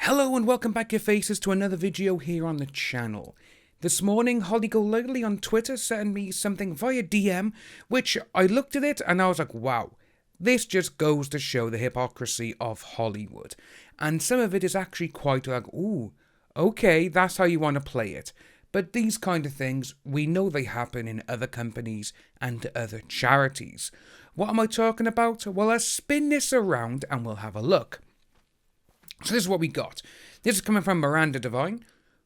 Hello and welcome back, your faces, to another video here on the channel. This morning, Holly Golightly on Twitter sent me something via DM, which I looked at it and I was like, wow, this just goes to show the hypocrisy of Hollywood. And some of it is actually quite like, ooh, okay, that's how you want to play it. But these kind of things, we know they happen in other companies and other charities. What am I talking about? Well, let's spin this around and we'll have a look. So this is what we got. This is coming from Miranda Devine.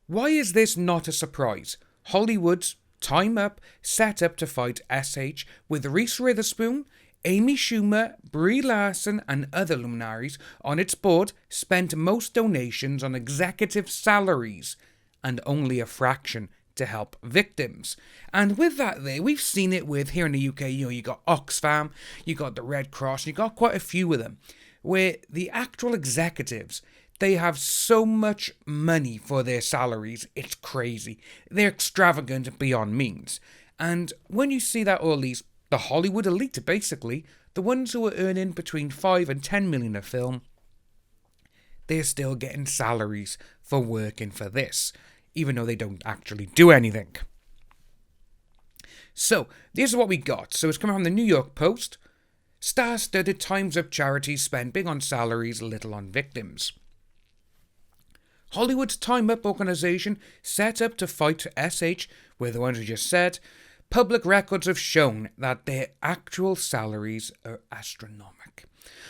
Why is this not a surprise? Hollywood's Time Up set up to fight SH with Reese Witherspoon, Amy Schumer, Brie Larson and other luminaries on its board spent most donations on executive salaries and only a fraction to help victims. And with that there, we've seen it with, here in the UK, you got Oxfam, you got the Red Cross, you got quite a few of them, where the actual executives, they have so much money for their salaries, it's crazy. They're extravagant beyond means. And when you see that all these, the Hollywood elite basically, the ones who are earning between 5 and 10 million a film, they're still getting salaries for working for this, even though they don't actually do anything. So, this is what we got. So it's coming from the New York Post. Star-studded Time's Up charities spend big on salaries, little on victims. Hollywood's Time Up organisation set up to fight SH, were the ones who just said, public records have shown that their actual salaries are astronomical.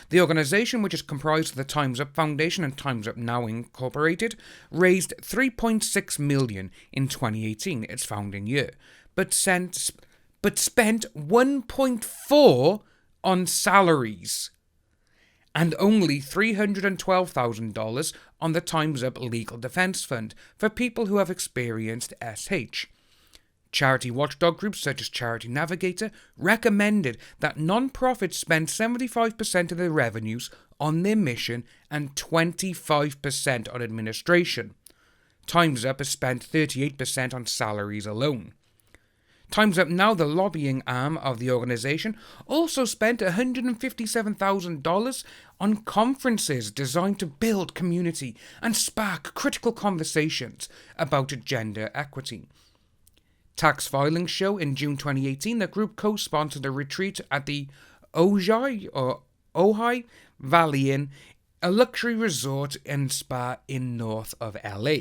The organisation, which is comprised of the Time's Up Foundation and Time's Up Now Incorporated, raised $3.6 million in 2018, its founding year, but spent $1.4 on salaries and only $312,000 on the Time's Up Legal Defence Fund for people who have experienced SH. Charity watchdog groups such as Charity Navigator recommended that non-profits spend 75% of their revenues on their mission and 25% on administration. Time's Up has spent 38% on salaries alone. Time's Up Now, the lobbying arm of the organisation, also spent $157,000 on conferences designed to build community and spark critical conversations about gender equity. Tax Filing Show in June 2018, the group co-sponsored a retreat at the Ojai Valley Inn, a luxury resort and spa in north of LA.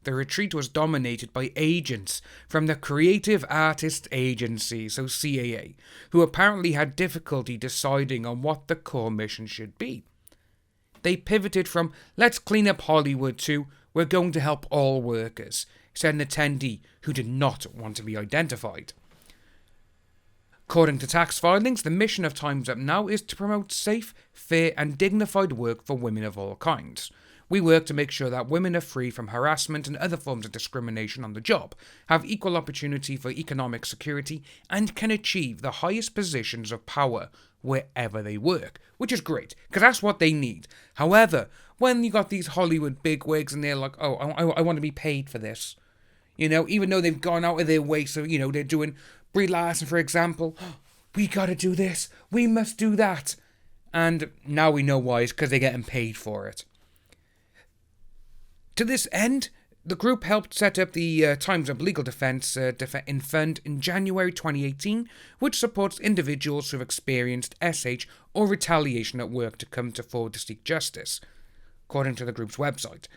The retreat was dominated by agents from the Creative Artists Agency, so CAA, who apparently had difficulty deciding on what the core mission should be. They pivoted from, let's clean up Hollywood to, we're going to help all workers, said an attendee who did not want to be identified. According to tax filings, the mission of Time's Up Now is to promote safe, fair and dignified work for women of all kinds. We work to make sure that women are free from harassment and other forms of discrimination on the job, have equal opportunity for economic security, and can achieve the highest positions of power wherever they work, which is great, because that's what they need. However, when you got these Hollywood bigwigs and they're like, oh, I want to be paid for this, even though they've gone out of their way, so, they're doing Brie Larson, for example, we gotta do this, we must do that, and now we know why, it's because they're getting paid for it. To this end, the group helped set up the Time's Up Legal Defence Fund in January 2018, which supports individuals who have experienced SH or retaliation at work to come forward to seek justice, according to the group's website.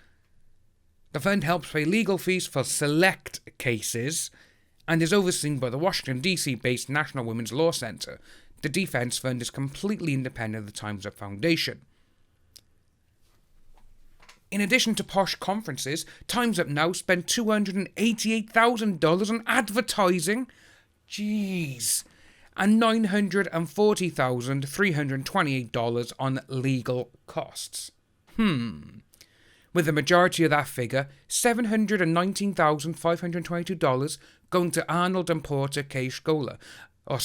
The fund helps pay legal fees for select cases and is overseen by the Washington, D.C.-based National Women's Law Center. The Defense Fund is completely independent of the Time's Up Foundation. In addition to posh conferences, Time's Up Now spent $288,000 on advertising, and $940,328 on legal costs. With the majority of that figure, $719,522 going to Arnold and Porter K. Scholar, a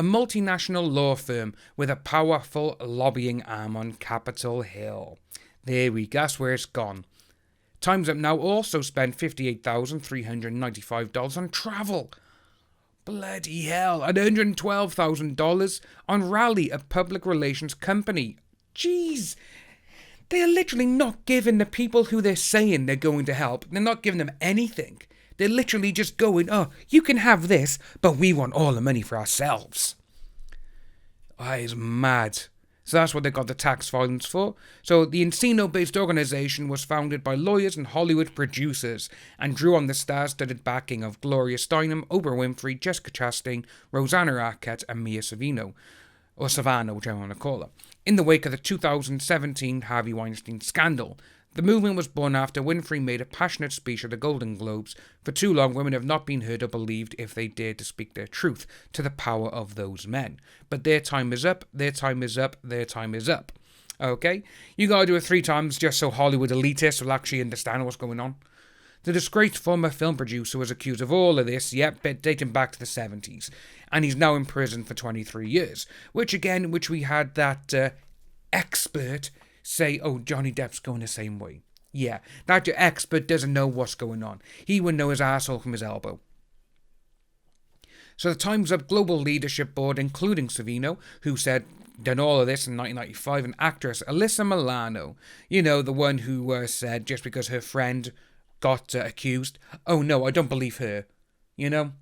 multinational law firm with a powerful lobbying arm on Capitol Hill. There we go, that's where it's gone. Time's Up Now also spent $58,395 on travel. Bloody hell. And $112,000 on Rally, a public relations company. Jeez. They are literally not giving the people who they're saying they're going to help, they're not giving them anything. They're literally just going, oh, you can have this, but we want all the money for ourselves. That is mad. So that's what they got the tax filings for. So the Encino-based organisation was founded by lawyers and Hollywood producers and drew on the star-studded backing of Gloria Steinem, Oprah Winfrey, Jessica Chastain, Rosanna Arquette and Mia Savino, or Savannah, whichever you want to call her. In the wake of the 2017 Harvey Weinstein scandal, the movement was born after Winfrey made a passionate speech at the Golden Globes. For too long, women have not been heard or believed if they dared to speak their truth to the power of those men. But their time is up, their time is up, their time is up. Okay? You gotta do it 3 times just so Hollywood elitists will actually understand what's going on. The disgraced former film producer was accused of all of this, dating back to the 70s. And he's now in prison for 23 years. Which we had that expert say, oh, Johnny Depp's going the same way. Yeah, that your expert doesn't know what's going on. He would know his asshole from his elbow. So the Time's Up Global Leadership Board, including Savino, who done all of this in 1995, and actress Alyssa Milano, the one who said just because her friend got accused, oh no, I don't believe her, And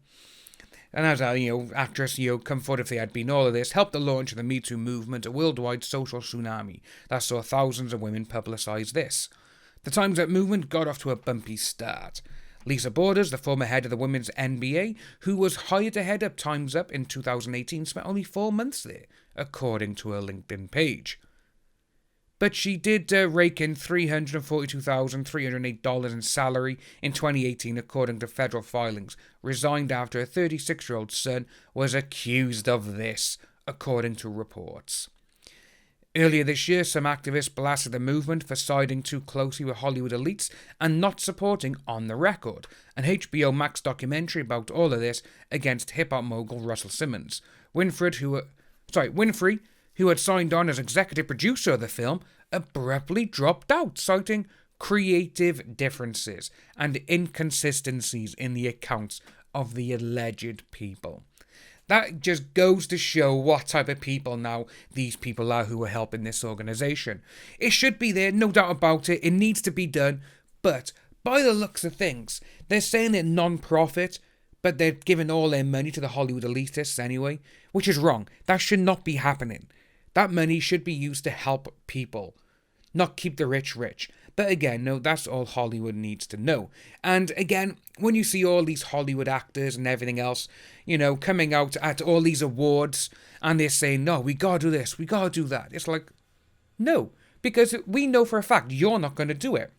as actress, come forward if they had been all of this, helped the launch of the Me Too movement, a worldwide social tsunami that saw thousands of women publicise this. The Time's Up movement got off to a bumpy start. Lisa Borders, the former head of the women's NBA, who was hired to head up Time's Up in 2018, spent only 4 months there, according to her LinkedIn page. But she did rake in $342,308 in salary in 2018, according to federal filings, resigned after a 36-year-old son was accused of this, according to reports. Earlier this year, some activists blasted the movement for siding too closely with Hollywood elites and not supporting On the Record, an HBO Max documentary about all of this against hip-hop mogul Russell Simmons. Winfrey, who had signed on as executive producer of the film, abruptly dropped out, citing creative differences and inconsistencies in the accounts of the alleged people. That just goes to show what type of people now these people are who are helping this organisation. It should be there, no doubt about it. It needs to be done. But by the looks of things, they're saying they're non-profit, but they're giving all their money to the Hollywood elitists anyway, which is wrong. That should not be happening. That money should be used to help people, not keep the rich rich. But again, no, that's all Hollywood needs to know. And again, when you see all these Hollywood actors and everything else, coming out at all these awards and they're saying, no, we gotta do this, we gotta do that. It's like, no, because we know for a fact you're not going to do it.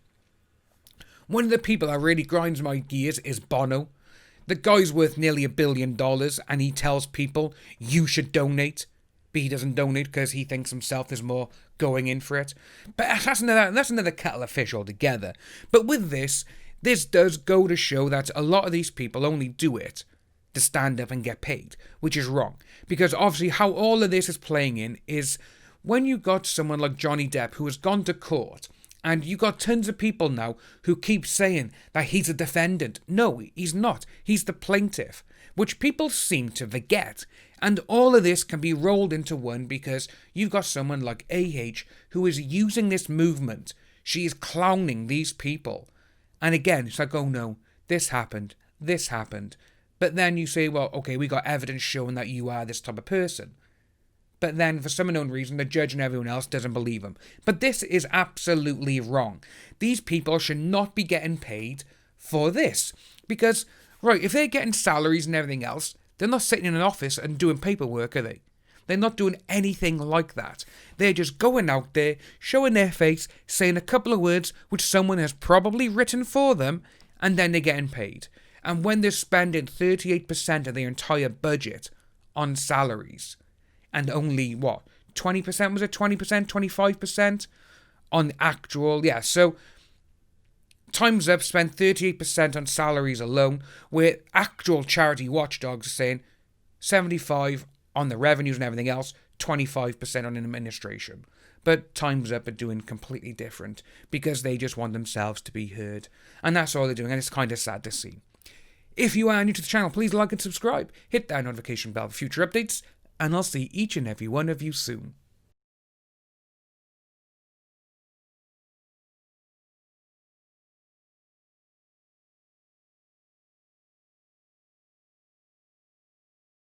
One of the people that really grinds my gears is Bono. The guy's worth nearly $1 billion and he tells people you should donate. But he doesn't donate because he thinks himself is more going in for it. But that's another kettle of fish altogether. But with this does go to show that a lot of these people only do it to stand up and get paid, which is wrong. Because obviously how all of this is playing in is when you got someone like Johnny Depp who has gone to court, and you got tons of people now who keep saying that he's a defendant. No, he's not. He's the plaintiff, which people seem to forget. And all of this can be rolled into one because you've got someone like AH who is using this movement. She is clowning these people. And again, it's like, oh no, this happened. But then you say, well, okay, we got evidence showing that you are this type of person. But then, for some unknown reason, the judge and everyone else doesn't believe him. But this is absolutely wrong. These people should not be getting paid for this. Because, right, if they're getting salaries and everything else, they're not sitting in an office and doing paperwork, are they? They're not doing anything like that. They're just going out there, showing their face, saying a couple of words which someone has probably written for them, and then they're getting paid. And when they're spending 38% of their entire budget on salaries, and only, 20%? Was it 20%? 25%? On actual, yeah. So, Time's Up spent 38% on salaries alone, where actual charity watchdogs are saying 75% on the revenues and everything else, 25% on administration. But Time's Up are doing completely different, because they just want themselves to be heard. And that's all they're doing, and it's kind of sad to see. If you are new to the channel, please like and subscribe. Hit that notification bell for future updates, and I'll see each and every one of you soon.